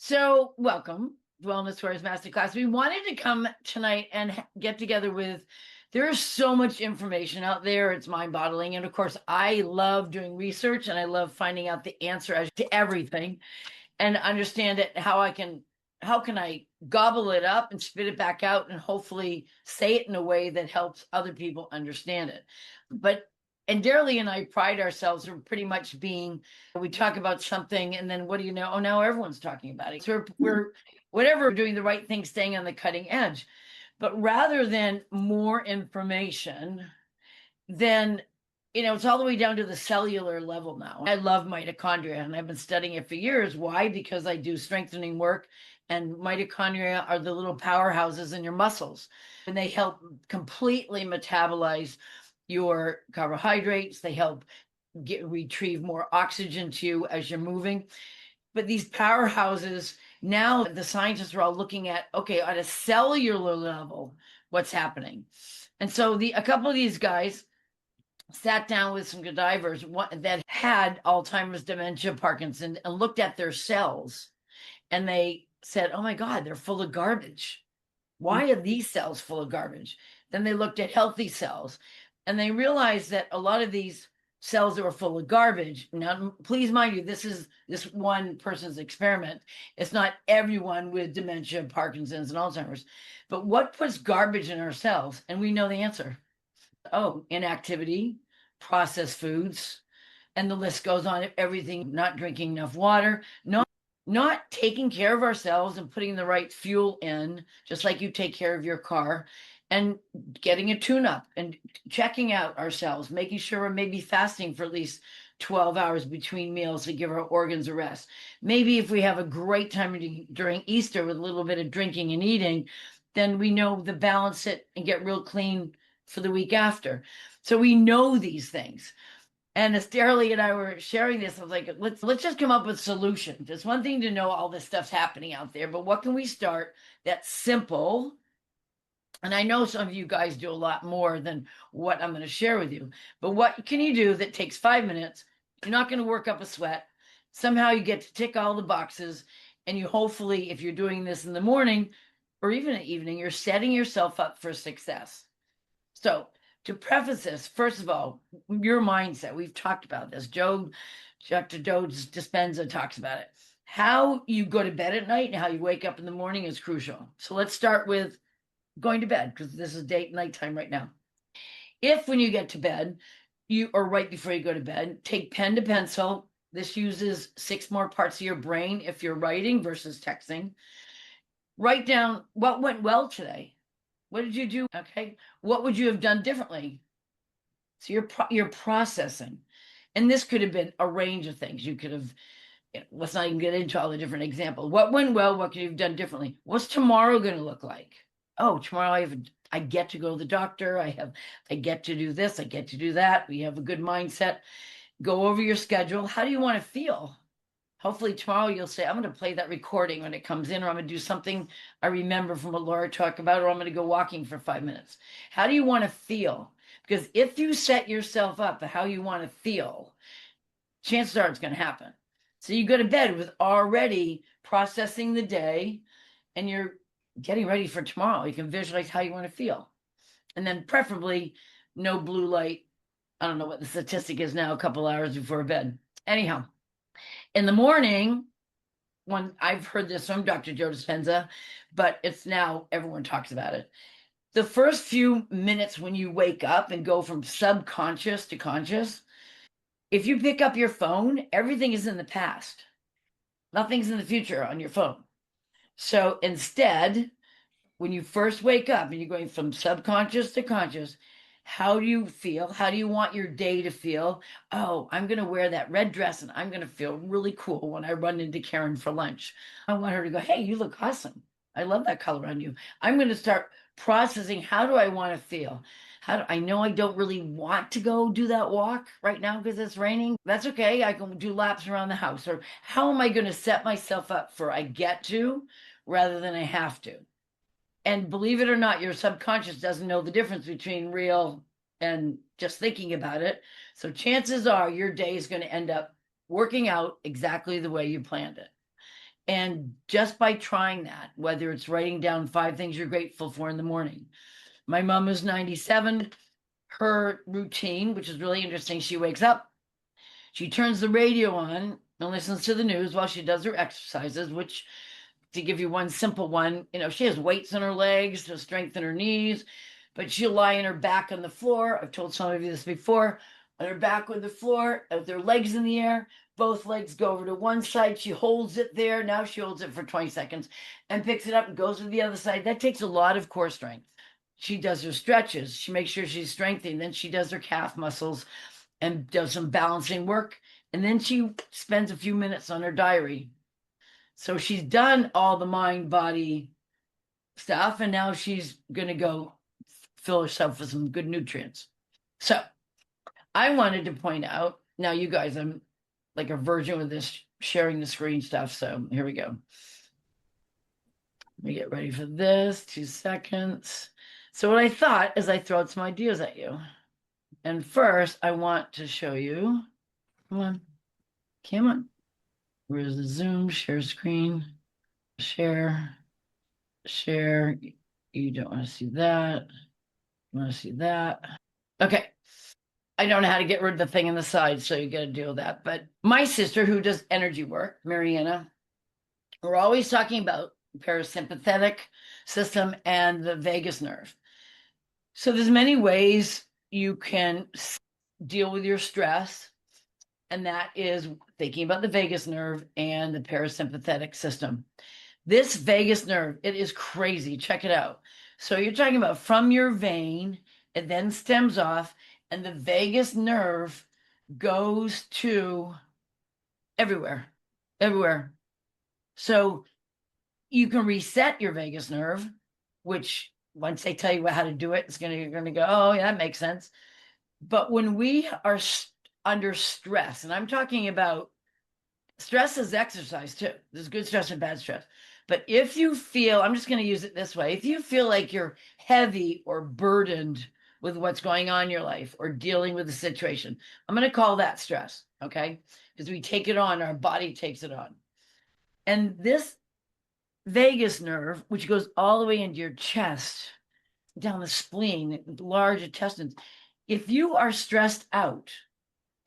So, welcome to Wellness Warriors Masterclass. We wanted to come tonight and get together with. There's so much information out there; it's mind-boggling. And of course, I love doing research, and I love finding out the answer as to everything, and understand it. How can I gobble it up and spit it back out, and hopefully say it in a way that helps other people understand it. But and Darely and I pride ourselves on pretty much being, we talk about something and then what do you know? Oh, now everyone's talking about it. So we're whatever, we're doing the right thing, staying on the cutting edge. But rather than more information, then it's all the way down to the cellular level now. I love mitochondria and I've been studying it for years. Why? Because I do strengthening work, and mitochondria are the little powerhouses in your muscles, and they help completely metabolize your carbohydrates. They help retrieve more oxygen to you as you're moving. But these powerhouses, now the scientists are all looking at, okay, at a cellular level, what's happening. And so a couple of these guys sat down with some cadavers that had Alzheimer's, dementia, Parkinson's, and looked at their cells. And they said, oh my God, they're full of garbage. Why are these cells full of garbage? Then they looked at healthy cells, and they realized that a lot of these cells that were full of garbage. Now, please mind you, this is this one person's experiment. It's not everyone with dementia, Parkinson's, and Alzheimer's. But what puts garbage in our cells? And we know the answer. Oh, inactivity, processed foods, and the list goes on. Everything, not drinking enough water, not taking care of ourselves and putting the right fuel in, just like you take care of your car, and getting a tune-up and checking out ourselves, making sure we're maybe fasting for at least 12 hours between meals to give our organs a rest. Maybe if we have a great time during Easter with a little bit of drinking and eating, then we know to balance it and get real clean for the week after. So we know these things. And as Darely and I were sharing this, I was like, let's just come up with solutions. It's one thing to know all this stuff's happening out there, but what can we start that's simple? And I know some of you guys do a lot more than what I'm going to share with you. But what can you do that takes 5 minutes? You're not going to work up a sweat. Somehow you get to tick all the boxes. And you hopefully, if you're doing this in the morning or even in the evening, you're setting yourself up for success. So to preface this, first of all, your mindset. We've talked about this. Dr. Joe Dispenza talks about it. How you go to bed at night and how you wake up in the morning is crucial. So let's start with going to bed, because this is nighttime right now. If when you get to bed, or right before you go to bed, take pen to pencil. This uses 6 more parts of your brain if you're writing versus texting. Write down what went well today. What did you do? Okay. What would you have done differently? So you're processing. And this could have been a range of things. You could have, let's not even get into all the different examples. What went well? What could you have done differently? What's tomorrow going to look like? Oh, tomorrow I get to go to the doctor. I get to do this. I get to do that. We have a good mindset. Go over your schedule. How do you want to feel? Hopefully tomorrow you'll say, I'm going to play that recording when it comes in, or I'm going to do something I remember from what Laura talked about, or I'm going to go walking for 5 minutes. How do you want to feel? Because if you set yourself up for how you want to feel, chances are it's going to happen. So you go to bed with already processing the day, and you're getting ready for tomorrow. You can visualize how you want to feel. And then preferably no blue light. I don't know what the statistic is now, a couple hours before bed. Anyhow, in the morning, when I've heard this from Dr. Joe Dispenza, but it's now everyone talks about it. The first few minutes when you wake up and go from subconscious to conscious, if you pick up your phone, everything is in the past. Nothing's in the future on your phone. So instead, when you first wake up and you're going from subconscious to conscious, how do you feel? How do you want your day to feel? Oh, I'm going to wear that red dress and I'm going to feel really cool when I run into Karen for lunch. I want her to go, hey, you look awesome. I love that color on you. I'm going to start processing. How do I want to feel? I know I don't really want to go do that walk right now because it's raining. That's okay. I can do laps around the house. Or how am I going to set myself up for I get to rather than I have to? And believe it or not, your subconscious doesn't know the difference between real and just thinking about it. So chances are your day is going to end up working out exactly the way you planned it. And just by trying that, whether it's writing down 5 things you're grateful for in the morning. My mom is 97. Her routine, which is really interesting, she wakes up, she turns the radio on and listens to the news while she does her exercises, which, to give you one simple one, she has weights in her legs to strengthen her knees, but she'll lie on her back on the floor. I've told some of you this before. On her back on the floor, with her legs in the air, both legs go over to one side. She holds it there. Now she holds it for 20 seconds and picks it up and goes to the other side. That takes a lot of core strength. She does her stretches. She makes sure she's strengthening. Then she does her calf muscles and does some balancing work. And then she spends a few minutes on her diary. So she's done all the mind body stuff, and now she's going to go fill herself with some good nutrients. So I wanted to point out, now you guys, I'm like a virgin with this sharing the screen stuff. So here we go. Let me get ready for this. 2 seconds. So what I thought is I throw out some ideas at you. And first, I want to show you. Come on. Where's the Zoom? Share screen. Share. You don't want to see that. You want to see that. Okay. I don't know how to get rid of the thing on the side, so you got to deal with that. But my sister, who does energy work, Mariana, we're always talking about parasympathetic system and the vagus nerve. So there's many ways you can deal with your stress, and that is thinking about the vagus nerve and the parasympathetic system. This vagus nerve, it is crazy. Check it out. So you're talking about from your vein, it then stems off, and the vagus nerve goes to everywhere. So you can reset your vagus nerve, which once they tell you how to do it, you're going to go, oh, yeah, that makes sense. But when we are under stress, and I'm talking about stress is exercise too. There's good stress and bad stress. But if you feel, I'm just going to use it this way, if you feel like you're heavy or burdened with what's going on in your life or dealing with the situation, I'm going to call that stress, okay? Because we take it on, our body takes it on. And this vagus nerve, which goes all the way into your chest, down the spleen, large intestines, if you are stressed out,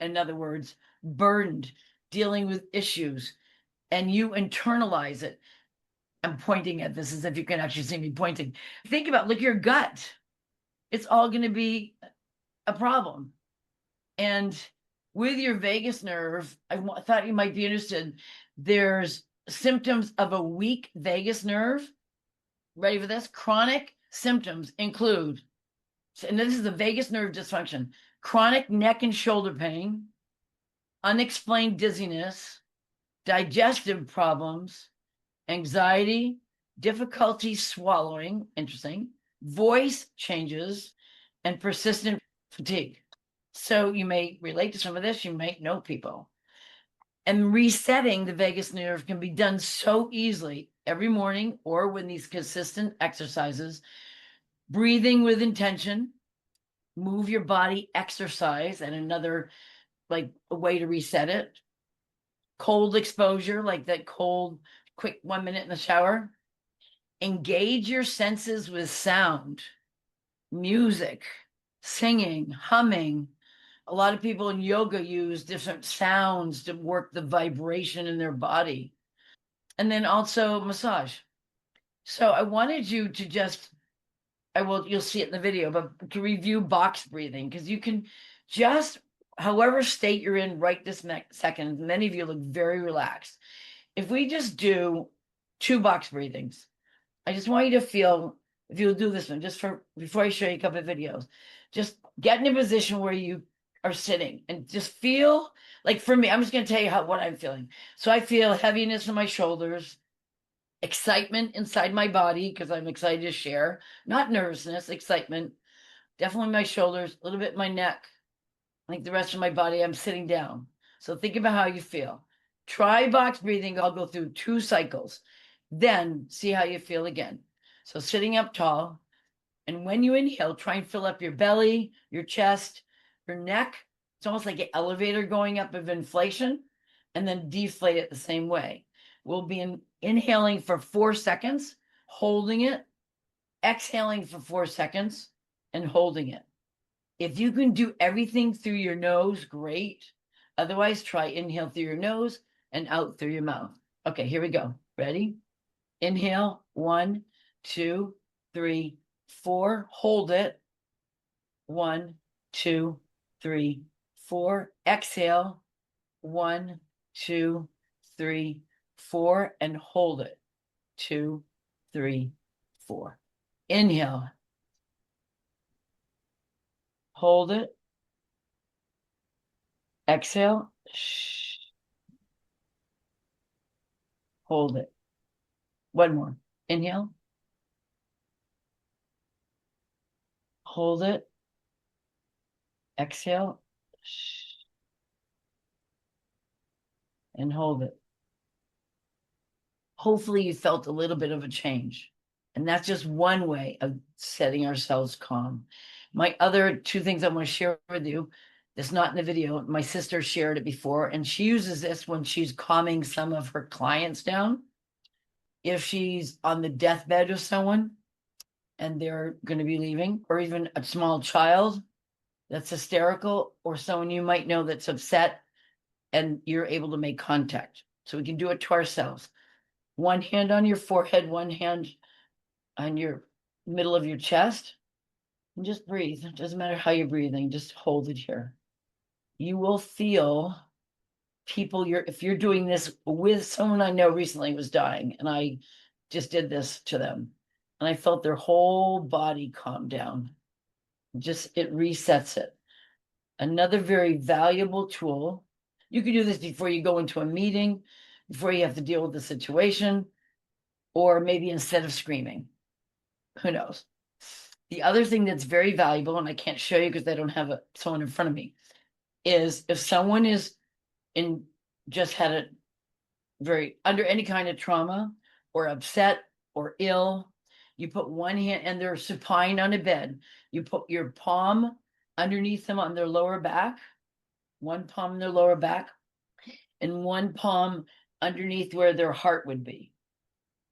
in other words, burdened, dealing with issues, and you internalize it, I'm pointing at this as if you can actually see me pointing. Think about, look, your gut. It's all going to be a problem. And with your vagus nerve, I thought you might be interested. There's symptoms of a weak vagus nerve. Ready for this? Chronic symptoms include, and this is the vagus nerve dysfunction, chronic neck and shoulder pain, unexplained dizziness, digestive problems, anxiety, difficulty swallowing, interesting, voice changes, and persistent fatigue. So you may relate to some of this, you might know people. And resetting the vagus nerve can be done so easily every morning or with these consistent exercises. Breathing with intention, move your body, exercise, and another like a way to reset it. Cold exposure, like that cold, quick 1 minute in the shower. Engage your senses with sound, music, singing, humming. A lot of people in yoga use different sounds to work the vibration in their body. And then also massage. So I wanted you to just, you'll see it in the video, but to review box breathing, because you can just, however state you're in right this second, many of you look very relaxed. If we just do 2 box breathings, I just want you to feel, if you'll do this one, before I show you a couple of videos, just get in a position where you are sitting and just feel, like for me, I'm just going to tell you what I'm feeling. So I feel heaviness in my shoulders, excitement inside my body because I'm excited to share, not nervousness, excitement, definitely my shoulders, a little bit in my neck. Like the rest of my body, I'm sitting down. So think about how you feel. Try box breathing. I'll go through 2 cycles. Then see how you feel again. So sitting up tall. And when you inhale, try and fill up your belly, your chest, your neck. It's almost like an elevator going up of inflation. And then deflate it the same way. We'll be in inhaling for 4 seconds, holding it, exhaling for 4 seconds, and holding it. If you can do everything through your nose, great. Otherwise, try inhale through your nose and out through your mouth. Okay, here we go. Ready? Inhale, 1, 2, 3, 4. Hold it. 1, 2, 3, 4. Exhale. 1, 2, 3, 4. And hold it. 2, 3, 4. Inhale. Hold it. Exhale. Shh. Hold it. One more. Inhale. Hold it. Exhale. Shh. And hold it. Hopefully you felt a little bit of a change. And that's just one way of setting ourselves calm. My other 2 things I want to share with you, that's not in the video. My sister shared it before, and she uses this when she's calming some of her clients down. If she's on the deathbed of someone and they're going to be leaving, or even a small child that's hysterical, or someone you might know that's upset, and you're able to make contact. So we can do it to ourselves. One hand on your forehead, one hand on your middle of your chest, and just breathe. It doesn't matter how you're breathing, just hold it here. You will feel people, if you're doing this with someone I know recently was dying, and I just did this to them, and I felt their whole body calm down. It resets it. Another very valuable tool. You can do this before you go into a meeting, before you have to deal with the situation, or maybe instead of screaming. Who knows? The other thing that's very valuable, and I can't show you because I don't have someone in front of me, is if someone is just had a very under any kind of trauma or upset or ill, you put one hand, and they're supine on a bed, you put your palm underneath them on their lower back, one palm in their lower back, and one palm underneath where their heart would be.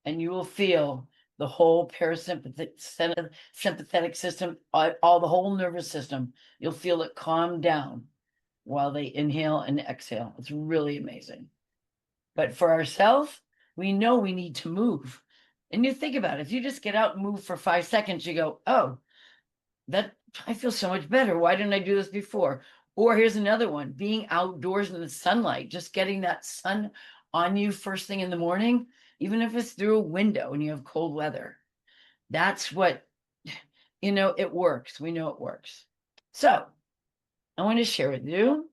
And you will feel the whole parasympathetic sympathetic system, all the whole nervous system, you'll feel it calm down while they inhale and exhale. It's really amazing. But for ourselves, we know we need to move. And you think about it, if you just get out and move for 5 seconds, you go, oh, I feel so much better. Why didn't I do this before? Or here's another one, being outdoors in the sunlight, just getting that sun on you first thing in the morning, even if it's through a window and you have cold weather. That's what, it works. We know it works. So I want to share with you.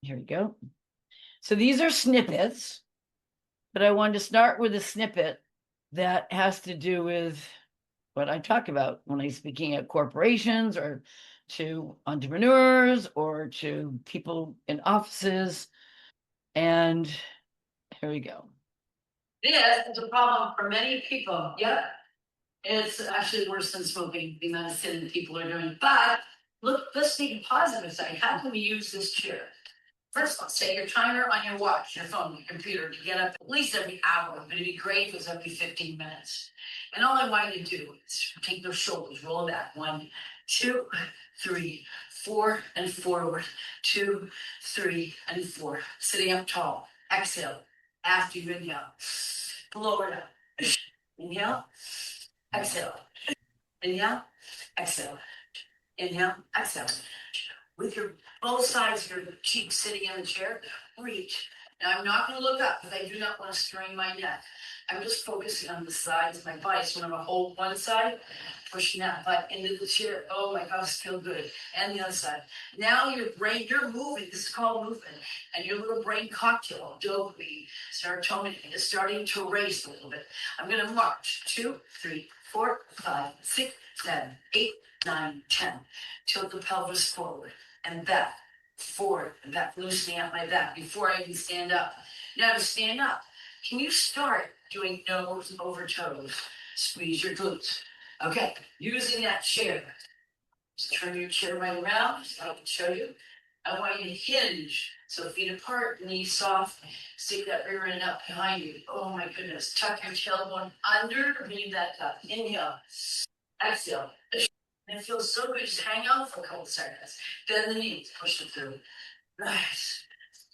Here we go. So these are snippets, but I wanted to start with a snippet that has to do with what I talk about when I'm speaking at corporations or to entrepreneurs or to people in offices. And here we go. This is a problem for many people. Yep. It's actually worse than smoking, the medicine that people are doing. But look, let's think positive side. How can we use this chair? First, let's say your timer on your watch, your phone, your computer to get up at least every hour, but it'd be great if it was every 15 minutes. And all I want you to do is take those shoulders, roll back. 1, 2, 3, 4, and forward. 2, 3, and 4. Sitting up tall. Exhale. After you inhale. Blow it up. Inhale. Exhale. Inhale. Exhale. Inhale. Exhale. With your both sides of your cheeks sitting in the chair, reach. Now I'm not going to look up because I do not want to strain my neck. I'm just focusing on the sides of my body. So when I'm going to hold one side, pushing that butt into the chair. Oh my gosh, feel good. And the other side. Now your brain, you're moving. This is called movement. And your little brain cocktail, dopamine, serotonin is starting to race a little bit. I'm going to march 2, 3, 4, 5, 6, 7, 8, 9, 10. Tilt the pelvis forward and back, forward and back, loosening up my back before I even stand up. Now to stand up, can you start doing nose over toes? Squeeze your glutes. Okay, using that chair. Just turn your chair right around so I can show you. I want you to hinge. So feet apart, knees soft. Stick that rear end up behind you. Oh my goodness. Tuck your tailbone under. Breathe that up. Inhale. Exhale. And it feels so good. Just hang out for a couple seconds. Bend the knees. Push it through. Nice.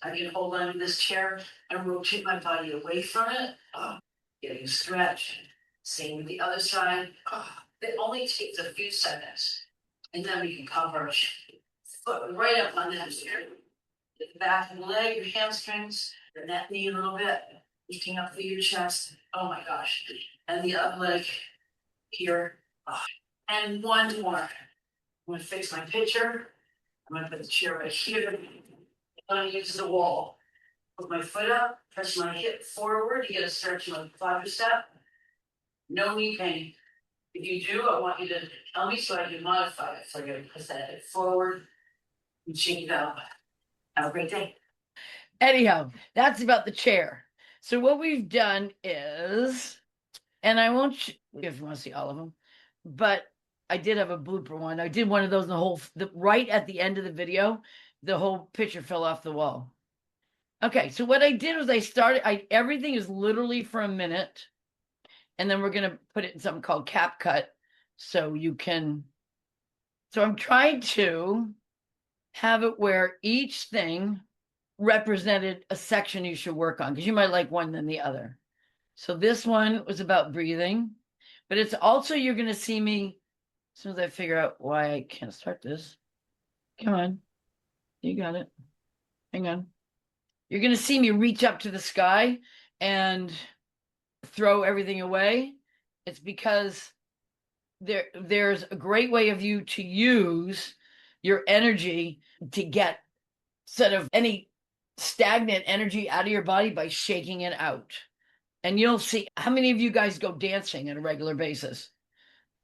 I can hold on to this chair and rotate my body away from it. Oh, getting a stretch. Same with the other side. Oh, it only takes a few seconds. And then we can pump our foot right up on that chair. Get the back of the leg, your hamstrings, bend that knee a little bit, lifting up through your chest. Oh my gosh. And the other leg here. Oh. And one more. I'm going to fix my picture. I'm going to put the chair right here. I'm going to use the wall. Put my foot up, press my hip forward to get a stretch on the quadricep. No knee pain. If you do, I want you to tell me so I can modify it. So I'm going to press that hip forward and shake it out. Have a great day. Anyhow, that's about the chair. So what we've done is, and I won't, if you want to see all of them, but I did have a blooper one. I did one of those right at the end of the video, the whole picture fell off the wall. Okay, so what I did was everything is literally for a minute, and then we're going to put it in something called CapCut, so I'm trying to have it where each thing represented a section you should work on, because you might like one than the other. So this one was about breathing, but it's also, you're going to see me, as soon as I figure out why I can't start this. Come on. You got it. Hang on. You're going to see me reach up to the sky and throw everything away. It's because there's a great way of you to use your energy to get sort of any stagnant energy out of your body by shaking it out. And you'll see, how many of you guys go dancing on a regular basis?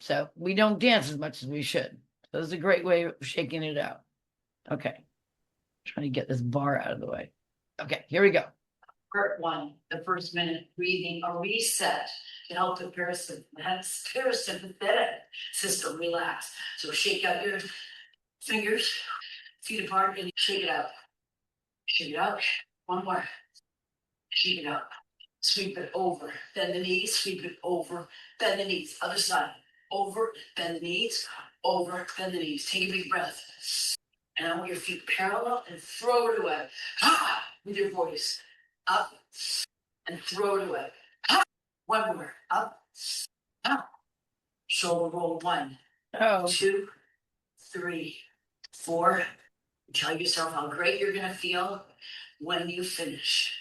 So we don't dance as much as we should. So it's a great way of shaking it out. Okay. Trying to get this bar out of the way. Okay, here we go. Part one, the first minute, breathing, a reset to help the parasympathetic system relax. So shake out your fingers, feet apart, and shake it out. Shake it out. One more. Shake it out. Sweep it over. Bend the knees, sweep it over. Bend the knees. Other side. Over, bend the knees, over, bend the knees. Take a big breath. And I want your feet parallel and throw it away. Ha! With your voice. Up and throw it away. Ha! One more. Up. Ha! Shoulder roll. 1, 2, 3, 4. Tell yourself how great you're going to feel when you finish.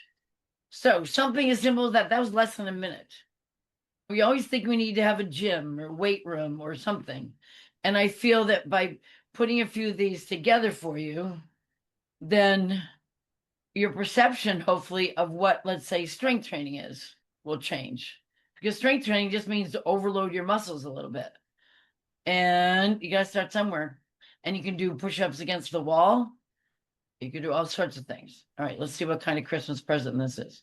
So something as simple as that. That was less than a minute. We always think we need to have a gym or weight room or something. And I feel that by putting a few of these together for you, then your perception, hopefully, of what, let's say, strength training is will change. Because strength training just means to overload your muscles a little bit. And you got to start somewhere. And you can do push-ups against the wall. You can do all sorts of things. All right, let's see what kind of Christmas present this is.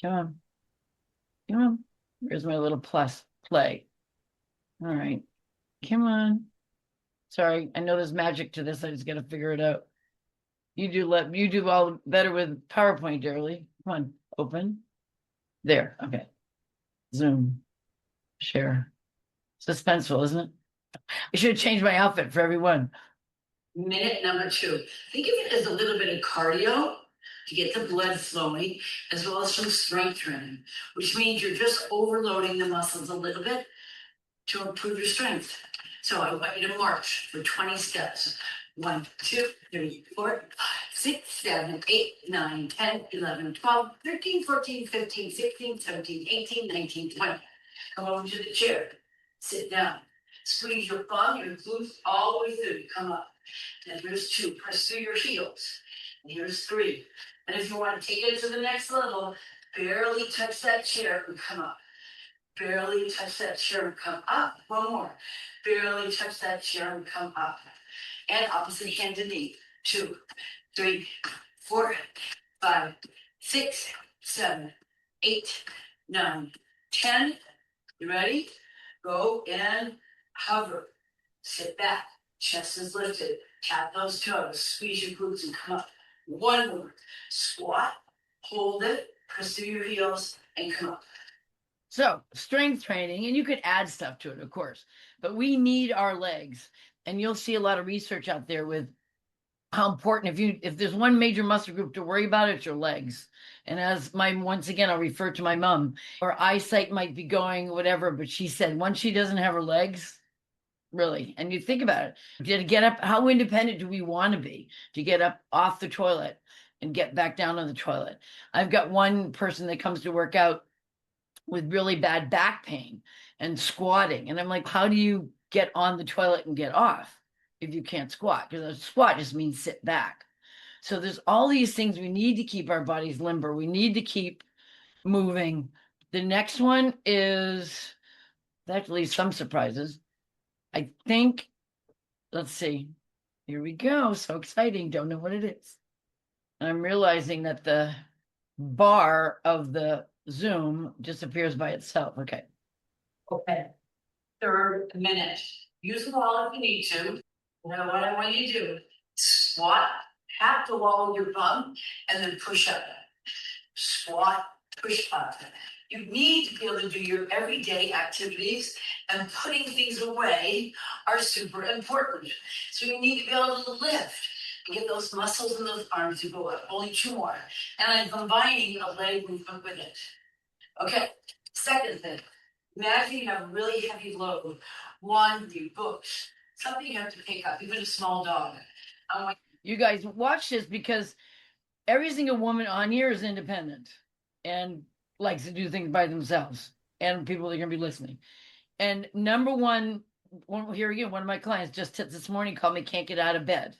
Come on. Come on. Here's my little plus play. All right. Come on. Sorry, I know there's magic to this. I just got to figure it out. You do all better with PowerPoint, dearly. Come on, open. There. Okay. Zoom. Share. Suspenseful, isn't it? I should have changed my outfit for everyone. Minute number 2. Think of it as a little bit of cardio to get the blood flowing, as well as some strength training, which means you're just overloading the muscles a little bit to improve your strength. So I want you to march for 20 steps. 1, 2, 3, 4, 5, 6, 7, 8, 9, 10, 11, 12, 13, 14, 15, 16, 17, 18, 19, 20. Come over to the chair. Sit down. Squeeze your thumb, your glutes all the way through. Come up. And here's 2. Press through your heels. And here's 3. And if you want to take it to the next level, barely touch that chair and come up. Barely touch that chair and come up. One more. Barely touch that chair and come up. And opposite hand to knee. 2, 3, 4, 5, 6, 7, 8, 9, 10. You ready? Go and hover. Sit back. Chest is lifted. Tap those toes. Squeeze your glutes and come up. One more. Squat. Hold it. Press through your heels and come up. So strength training, and you could add stuff to it, of course, but we need our legs. And you'll see a lot of research out there with how important, if there's one major muscle group to worry about, it's your legs. And once again, I'll refer to my mom, her eyesight might be going, whatever, but she said once she doesn't have her legs, really, and you think about it, to get up, how independent do we want to be to get up off the toilet and get back down on the toilet? I've got one person that comes to work out with really bad back pain and squatting. And I'm like, how do you get on the toilet and get off if you can't squat? Because a squat just means sit back. So there's all these things we need to keep our bodies limber. We need to keep moving. The next one is actually some surprises. I think, let's see. Here we go. So exciting. Don't know what it is. I'm realizing that the bar of the Zoom disappears by itself. Okay. Okay. Third minute. Use the wall if you need to. Now, what I want you to do, squat, tap the wall with your bum, and then push up. Squat, push up. You need to be able to do your everyday activities, and putting things away are super important. So you need to be able to lift and get those muscles in those arms to go up. Only 2 more. And I'm combining a leg movement with it. Okay, second thing. Imagine you have a really heavy load, laundry, books, something you have to pick up, even a small dog. You guys watch this because every single woman on here is independent and likes to do things by themselves, and people are going to be listening. And number one, here again, one of my clients just this morning called me, can't get out of bed.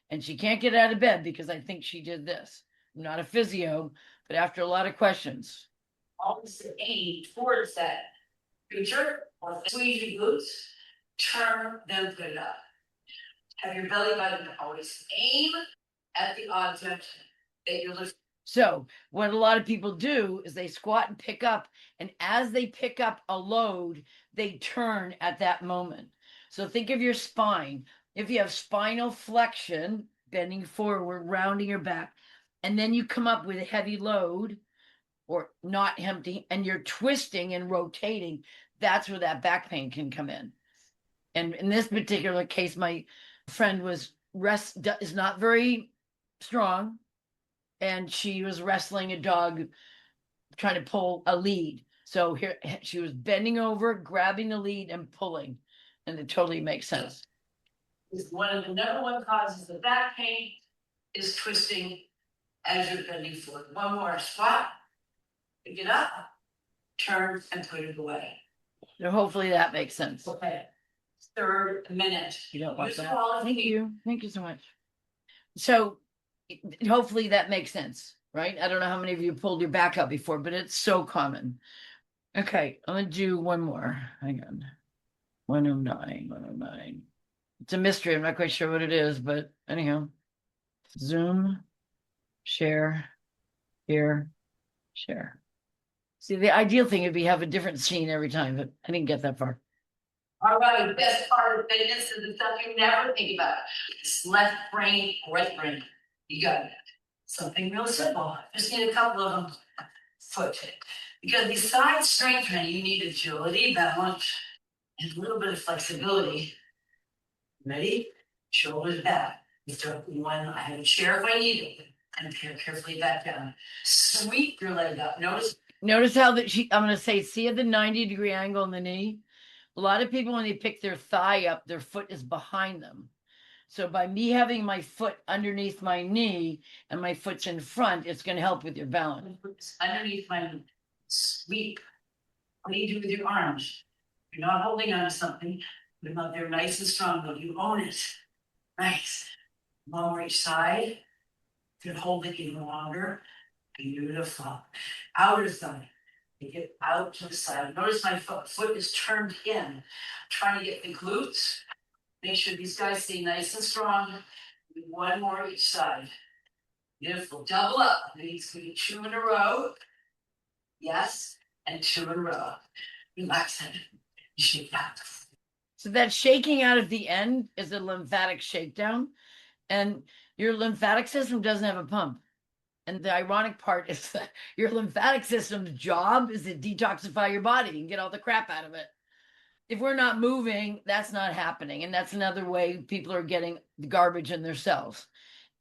And she can't get out of bed because I think she did this. I'm not a physio, but after a lot of questions. Always aim towards that creature, or squeeze your glutes, turn, then put it up. Have your belly button always aim at the object that you're lifting. So what a lot of people do is they squat and pick up, and as they pick up a load, they turn at that moment. So think of your spine. If you have spinal flexion, bending forward, rounding your back, and then you come up with a heavy load or not empty, and you're twisting and rotating, that's where that back pain can come in. And in this particular case, my friend is not very strong, and she was wrestling a dog, trying to pull a lead. So here she was bending over, grabbing the lead and pulling, and it totally makes sense. One of the number one causes of back pain is twisting as you're bending forward. One more squat, pick it up, turn, and put it away. So hopefully that makes sense. Okay. Third minute. You don't want that. Thank you. Thank you so much. So hopefully that makes sense, right? I don't know how many of you pulled your back up before, but it's so common. Okay, I'm gonna do one more. Hang on. 109. It's a mystery. I'm not quite sure what it is, but anyhow. Zoom, share, here, share. See, the ideal thing would be have a different scene every time, but I didn't get that far. All right, best part of fitness is the stuff you never think about. It's left brain, right brain. You got it. Something real simple. Just need a couple of them. Foot. Because besides strength training, you need agility, balance, and a little bit of flexibility. Ready? Shoulders back. One, I have a chair if I need it. And carefully back down. Sweep your leg up. Notice how I'm going to say, see at the 90-degree angle in the knee? A lot of people, when they pick their thigh up, their foot is behind them. So by me having my foot underneath my knee and my foot's in front, it's going to help with your balance. Underneath my knee. Sweep. What do you do with your arms? You're not holding on to something. Put them up there nice and strong, but you own it. Nice. One more each side. You can hold it even longer. Beautiful. Outer side. Take it out to the side. Notice my foot is turned in. I'm trying to get the glutes. Make sure these guys stay nice and strong. One more each side. Beautiful. Double up. Needs to be 2 in a row. Yes. And 2 in a row. Relax it. Shake that. So that shaking out at the end is a lymphatic shakedown, and your lymphatic system doesn't have a pump. And the ironic part is that your lymphatic system's job is to detoxify your body and get all the crap out of it. If we're not moving, that's not happening. And that's another way people are getting garbage in their cells.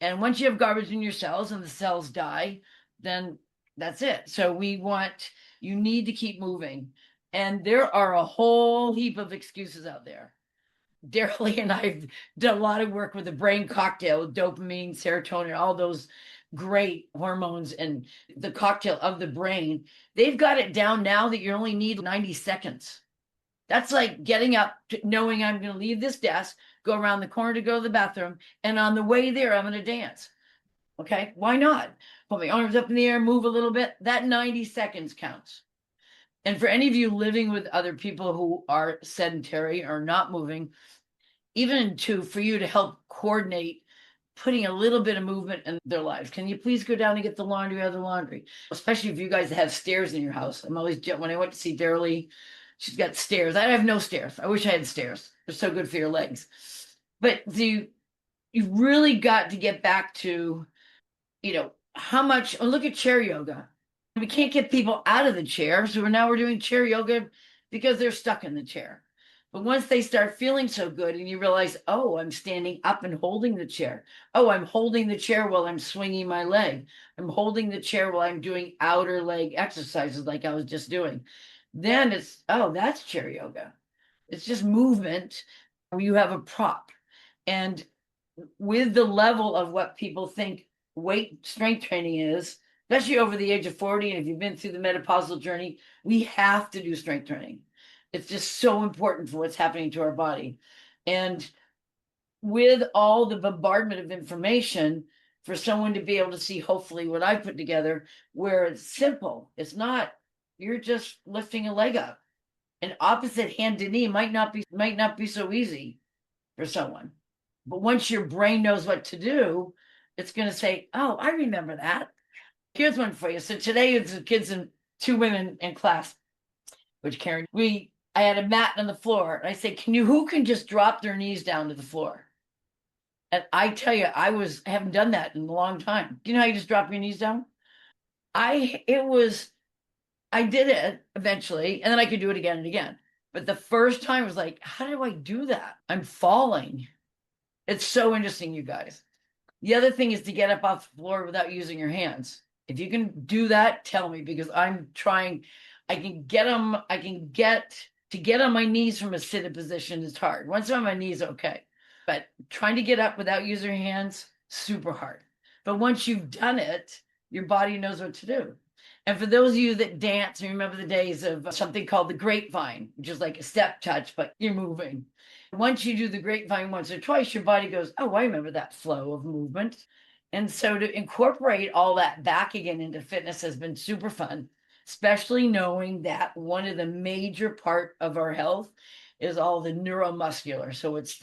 And once you have garbage in your cells and the cells die, then that's it. So you need to keep moving. And there are a whole heap of excuses out there. Daryl and I've done a lot of work with the brain cocktail, dopamine, serotonin, all those great hormones and the cocktail of the brain. They've got it down now that you only need 90 seconds. That's like getting up, knowing I'm going to leave this desk, go around the corner to go to the bathroom, and on the way there, I'm going to dance. Okay, why not? Put my arms up in the air, move a little bit. That 90 seconds counts. And for any of you living with other people who are sedentary or not moving, even for you to help coordinate putting a little bit of movement in their lives. Can you please go down and get the laundry out of the laundry? Especially if you guys have stairs in your house. I'm always, when I went to see Daryl, she's got stairs. I have no stairs. I wish I had stairs. They're so good for your legs. But you've really got to get back to, how much, look at chair yoga. We can't get people out of the chair. So we're doing chair yoga because they're stuck in the chair. But once they start feeling so good and you realize, oh, I'm standing up and holding the chair. Oh, I'm holding the chair while I'm swinging my leg. I'm holding the chair while I'm doing outer leg exercises like I was just doing. Then that's chair yoga. It's just movement where you have a prop. And with the level of what people think weight strength training is, especially over the age of 40, and if you've been through the menopausal journey, we have to do strength training. It's just so important for what's happening to our body. And with all the bombardment of information, for someone to be able to see, hopefully, what I put together, where it's simple, it's not, you're just lifting a leg up. An opposite hand to knee might not be so easy for someone. But once your brain knows what to do, it's going to say, oh, I remember that. Here's one for you. So today it's the kids and 2 women in class, which Karen, I had a mat on the floor, and I said, who can just drop their knees down to the floor? And I tell you, I haven't done that in a long time. Do you know how you just drop your knees down? I did it eventually, and then I could do it again and again. But the first time was like, how do I do that? I'm falling. It's so interesting, you guys. The other thing is to get up off the floor without using your hands. If you can do that, tell me, because I'm trying. I can get them. To get on my knees from a seated position is hard. Once I'm on my knees, okay. But trying to get up without using your hands, super hard. But once you've done it, your body knows what to do. And for those of you that dance, remember the days of something called the grapevine, which is like a step touch, but you're moving. Once you do the grapevine once or twice, your body goes, oh, I remember that flow of movement. And so to incorporate all that back again into fitness has been super fun, especially knowing that one of the major part of our health is all the neuromuscular. So it's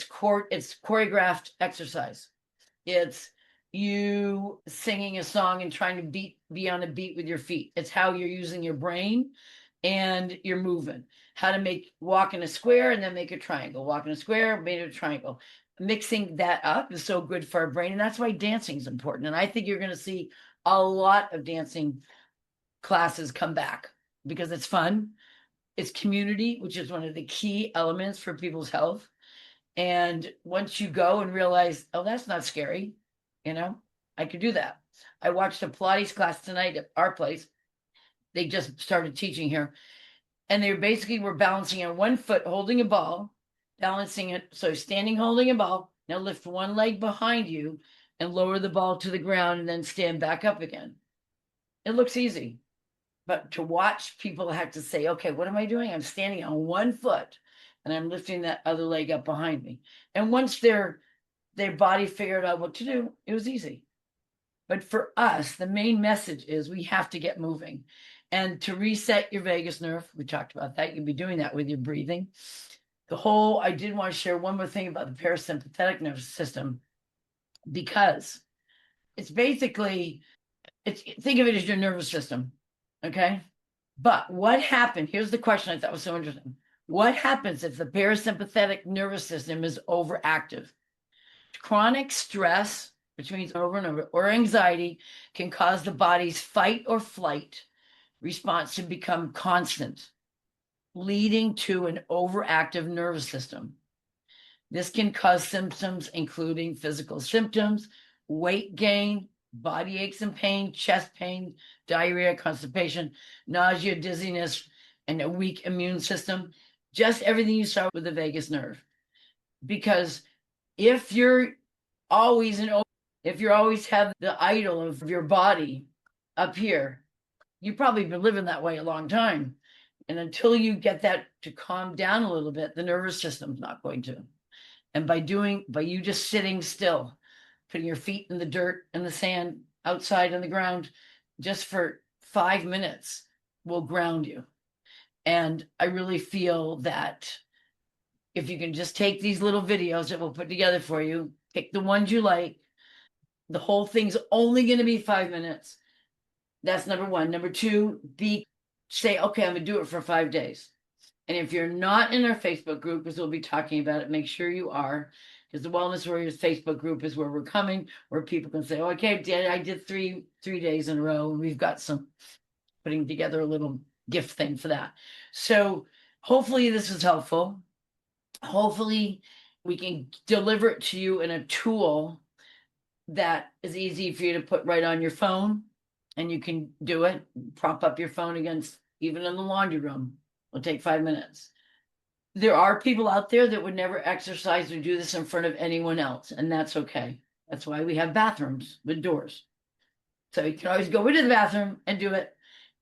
choreographed exercise. It's you singing a song and trying to be on a beat with your feet. It's how you're using your brain and your movement. How to walk in a square and then make a triangle. Walk in a square, make a triangle. Mixing that up is so good for our brain. And that's why dancing is important. And I think you're going to see a lot of dancing classes come back because it's fun. It's community, which is one of the key elements for people's health. And once you go and realize, oh, that's not scary, I could do that. I watched a Pilates class tonight at our place. They just started teaching here. And they basically were balancing on one foot, holding a ball, balancing it. So standing, holding a ball. Now lift one leg behind you and lower the ball to the ground and then stand back up again. It looks easy. But to watch people have to say, okay, what am I doing? I'm standing on one foot and I'm lifting that other leg up behind me. And once their body figured out what to do, it was easy. But for us, the main message is we have to get moving. And to reset your vagus nerve, we talked about that. You'll be doing that with your breathing. I did want to share one more thing about the parasympathetic nervous system, because it's basically, think of it as your nervous system. Okay. But what happened? Here's the question I thought was so interesting. What happens if the parasympathetic nervous system is overactive? Chronic stress, which means over and over, or anxiety can cause the body's fight or flight response to become constant, leading to an overactive nervous system. This can cause symptoms including physical symptoms, weight gain, body aches and pain, chest pain, diarrhea, constipation, nausea, dizziness, and a weak immune system. Just everything you saw with the vagus nerve. Because if you're always if you always have the idol of your body up here, you've probably been living that way a long time. And until you get that to calm down a little bit, the nervous system's not going to. And by you just sitting still, putting your feet in the dirt and the sand outside on the ground, just for 5 minutes will ground you. And I really feel that if you can just take these little videos that we'll put together for you, pick the ones you like. The whole thing's only going to be 5 minutes. That's number one. Number two, say, okay, I'm gonna do it for 5 days. And if you're not in our Facebook group, because we'll be talking about it, make sure you are, because the Wellness Warriors Facebook group is where we're coming, where people can say, oh, okay, I did three days in a row, and we've got some putting together a little gift thing for that. So hopefully this is helpful. Hopefully we can deliver it to you in a tool that is easy for you to put right on your phone, and you can do it, prop up your phone against, even in the laundry room. It'll take 5 minutes. There are people out there that would never exercise or do this in front of anyone else, and that's okay. That's why we have bathrooms with doors. So you can always go into the bathroom and do it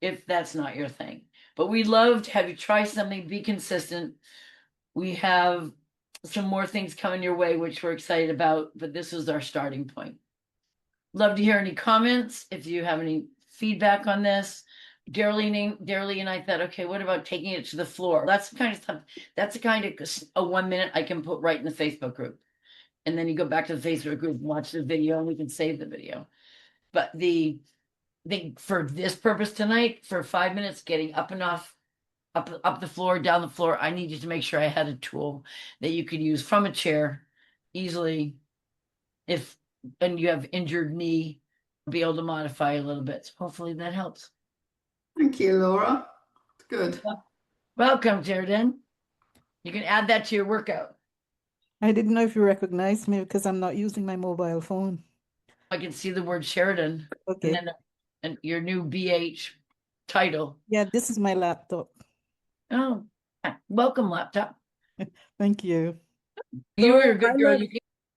if that's not your thing. But we'd love to have you try something, be consistent. We have some more things coming your way, which we're excited about, but this is our starting point. Love to hear any comments. If you have any feedback on this, Daryl and I thought, okay, what about taking it to the floor? That's the kind of stuff, that's the kind of a 1 minute I can put right in the Facebook group. And then you go back to the Facebook group, watch the video, and we can save the video. But the thing for this purpose tonight, for 5 minutes, getting up and off, up the floor, down the floor, I needed to make sure I had a tool that you could use from a chair easily. And you have injured knee, be able to modify a little bit. So hopefully that helps. Thank you, Laura. Good. Welcome, Sheridan. You can add that to your workout. I didn't know if you recognized me because I'm not using my mobile phone. I can see the word Sheridan. Okay. And your new BH title. Yeah, this is my laptop. Oh, welcome, laptop. Thank you. You are a good girl.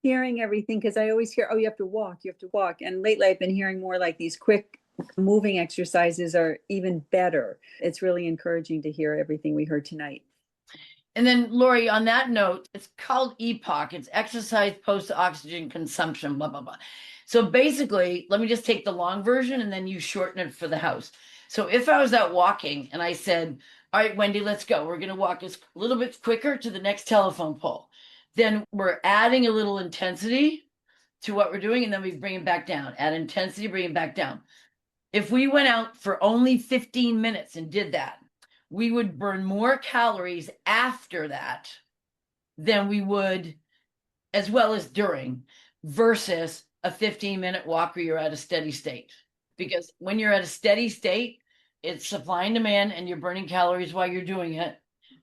Hearing everything, because I always hear, oh, you have to walk. And lately I've been hearing more like these quick moving exercises are even better. It's really encouraging to hear everything we heard tonight. And then, Lori, on that note, it's called EPOC. It's exercise post-oxygen consumption, blah, blah, blah. So basically, let me just take the long version and then you shorten it for the house. So if I was out walking and I said, all right, Wendy, let's go. We're going to walk a little bit quicker to the next telephone pole. Then we're adding a little intensity to what we're doing, and then we bring it back down. Add intensity, bring it back down. If we went out for only 15 minutes and did that, we would burn more calories after that than we would, as well as during, versus a 15-minute walk where you're at a steady state. Because when you're at a steady state, it's supply and demand, and you're burning calories while you're doing it.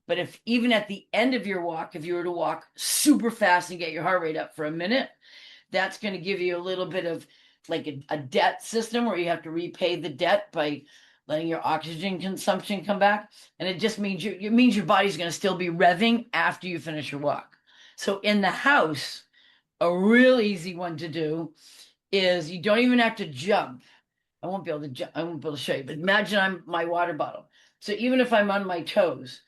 But if even at the end of your walk, if you were to walk super fast and get your heart rate up for a minute, that's going to give you a little bit of like a debt system where you have to repay the debt by letting your oxygen consumption come back. And it just means your body's going to still be revving after you finish your walk. So in the house, a real easy one to do is you don't even have to jump. I won't be able to show you, but imagine I'm my water bottle. So even if I'm on my toes,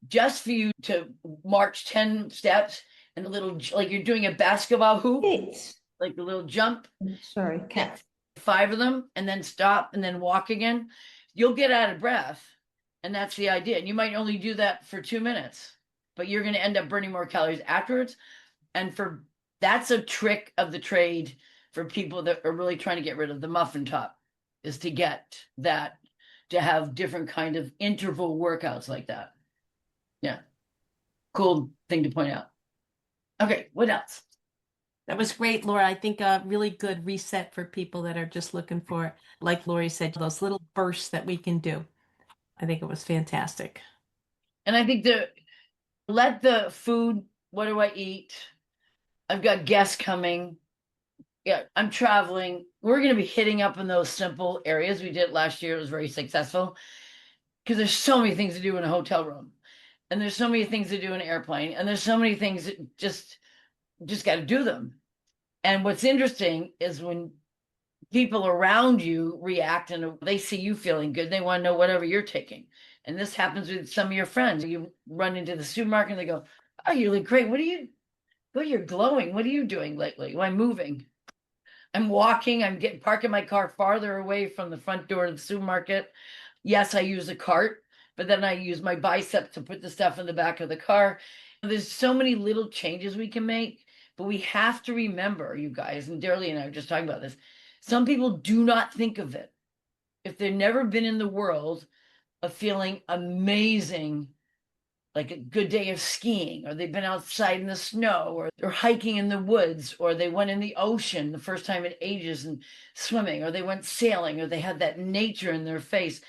just for you to march 10 steps and a little, like you're doing a basketball hoop, like a little jump. Sorry, cat. 5 of them, and then stop and then walk again. You'll get out of breath. And that's the idea. And you might only do that for 2 minutes, but you're going to end up burning more calories afterwards. And that's a trick of the trade for people that are really trying to get rid of the muffin top, is to get that, to have different kind of interval workouts like that. Yeah. cool thing to point out. Okay, what else? That was great, Laura. I think a really good reset for people that are just looking for, like Lori said, those little bursts that we can do. I think it was fantastic. And I think let the food, what do I eat? I've got guests coming. Yeah, I'm traveling. We're going to be hitting up in those simple areas. We did last year. It was very successful because there's so many things to do in a hotel room, and there's so many things to do in an airplane, and there's so many things that just got to do them. And what's interesting is when people around you react and they see you feeling good, they want to know whatever you're taking. And this happens with some of your friends. You run into the supermarket and they go, "Oh, you look great. You're glowing. What are you doing lately?" Well, I'm moving. I'm walking. I'm parking my car farther away from the front door of the supermarket. Yes, I use a cart, but then I use my biceps to put the stuff in the back of the car. There's so many little changes we can make, but we have to remember, you guys, and Darely and I were just talking about this. Some people do not think of it. If they've never been in the world of feeling amazing, like a good day of skiing, or they've been outside in the snow, or they're hiking in the woods, or they went in the ocean the first time in ages and swimming, or they went sailing, or they had that nature in their face.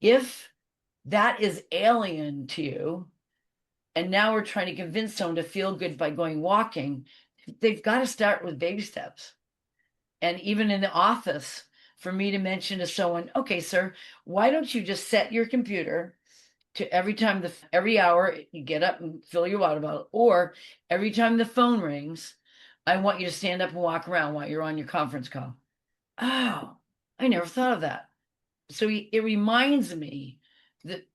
If that is alien to you, and now we're trying to convince someone to feel good by going walking, they've got to start with baby steps. And even in the office, for me to mention to someone, "Okay, sir, why don't you just set your computer to every hour you get up and fill your water bottle, or every time the phone rings, I want you to stand up and walk around while you're on your conference call." Oh, I never thought of that. So it reminds me that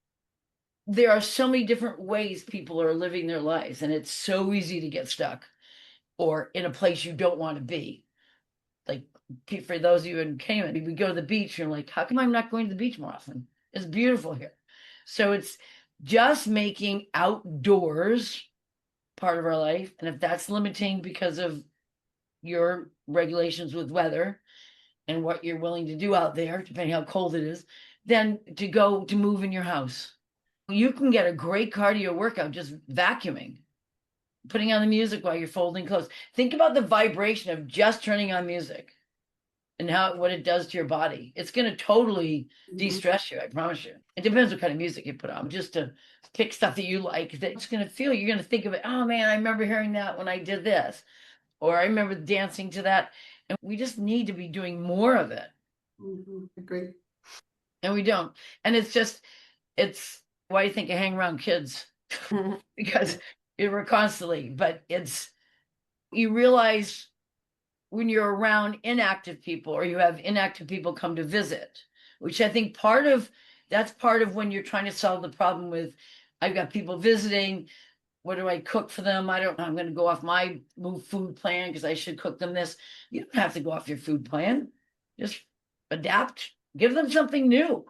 there are so many different ways people are living their lives, and it's so easy to get stuck or in a place you don't want to be. Like, for those of you in Cayman, we go to the beach, you're like, how come I'm not going to the beach more often? It's beautiful here. So it's just making outdoors part of our life. And if that's limiting because of your regulations with weather and what you're willing to do out there, depending how cold it is, then to move in your house. You can get a great cardio workout just vacuuming, putting on the music while you're folding clothes. Think about the vibration of just turning on music and what it does to your body. It's going to totally de-stress you, I promise you. It depends what kind of music you put on. Just to pick stuff that you like, that it's going to feel, you're going to think of it, "Oh man, I remember hearing that when I did this," or "I remember dancing to that." And we just need to be doing more of it. Agree. And we don't. And it's why do you think I hang around kids? Because we're constantly, but you realize when you're around inactive people, or you have inactive people come to visit, which I think that's part of when you're trying to solve the problem with, I've got people visiting, what do I cook for them? I don't know, I'm going to go off my food plan because I should cook them this. You don't have to go off your food plan. Just adapt, give them something new,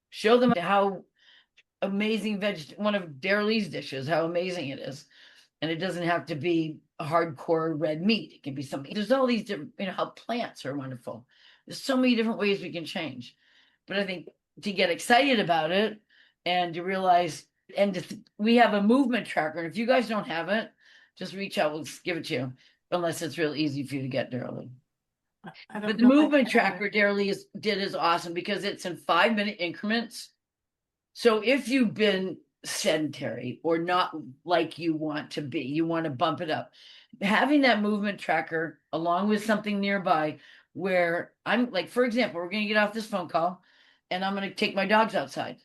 show them how amazing one of Darely's dishes, how amazing it is. And it doesn't have to be a hardcore red meat. It can be something. There's all these different, how plants are wonderful. There's so many different ways we can change. But I think to get excited about it and to realize, we have a movement tracker. And if you guys don't have it, just reach out. We'll give it to you, unless it's real easy for you to get, Darely. But the movement tracker Darely did is awesome because it's in 5-minute increments. So if you've been sedentary or not like you want to be, you want to bump it up, having that movement tracker along with something nearby where I'm like, for example, we're going to get off this phone call and I'm going to take my dogs outside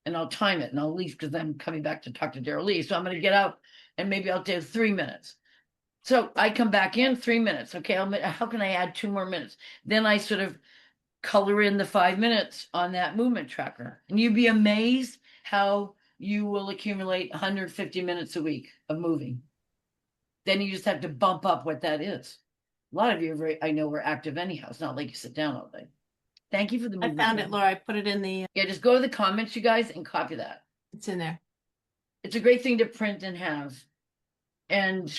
and I'll time it and I'll leave because I'm coming back to talk to Darely. So I'm going to get out and maybe I'll do 3 minutes. So I come back in 3 minutes. Okay, how can I add 2 more minutes? Then I sort of color in the 5 minutes on that movement tracker. And you'd be amazed how you will accumulate 150 minutes a week of moving. Then you just have to bump up what that is. A lot of you, I know, are active anyhow. It's not like you sit down all day. Thank you for the I movement. found it, Laura. I put it in the. Yeah, just go to the comments, you guys, and copy that. It's in there. It's a great thing to print and have. And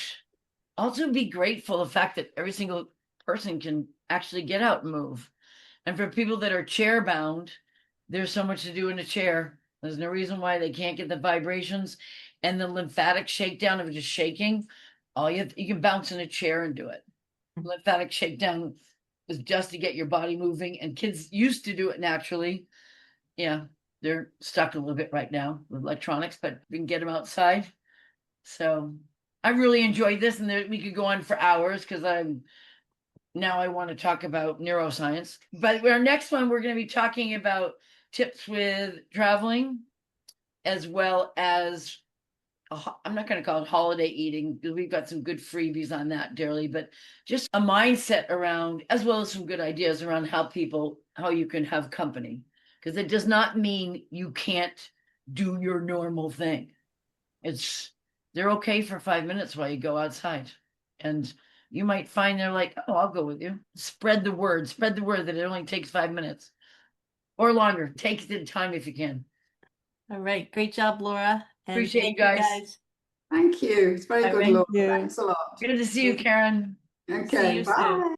also be grateful the fact that every single person can actually get out and move. And for people that are chair bound, there's so much to do in a chair. There's no reason why they can't get the vibrations and the lymphatic shakedown of just shaking. You can bounce in a chair and do it. Lymphatic shakedown is just to get your body moving, and kids used to do it naturally. Yeah, they're stuck a little bit right now with electronics, but we can get them outside. So I really enjoyed this, and we could go on for hours because I want to talk about neuroscience. But our next one, we're going to be talking about tips with traveling, as well as I'm not going to call it holiday eating because we've got some good freebies on that, dearly, but just a mindset around, as well as some good ideas around how you can have company, because it does not mean you can't do your normal thing. They're okay for 5 minutes while you go outside, and you might find they're like, oh, I'll go with you. Spread the word that it only takes 5 minutes or longer. Take the time if you can. All right. Great job, Laura. And Appreciate thank you guys. Thank you. It's very good, Thank Laura. you. Thanks a lot. Good to see you, Karen. See Okay, you bye. soon.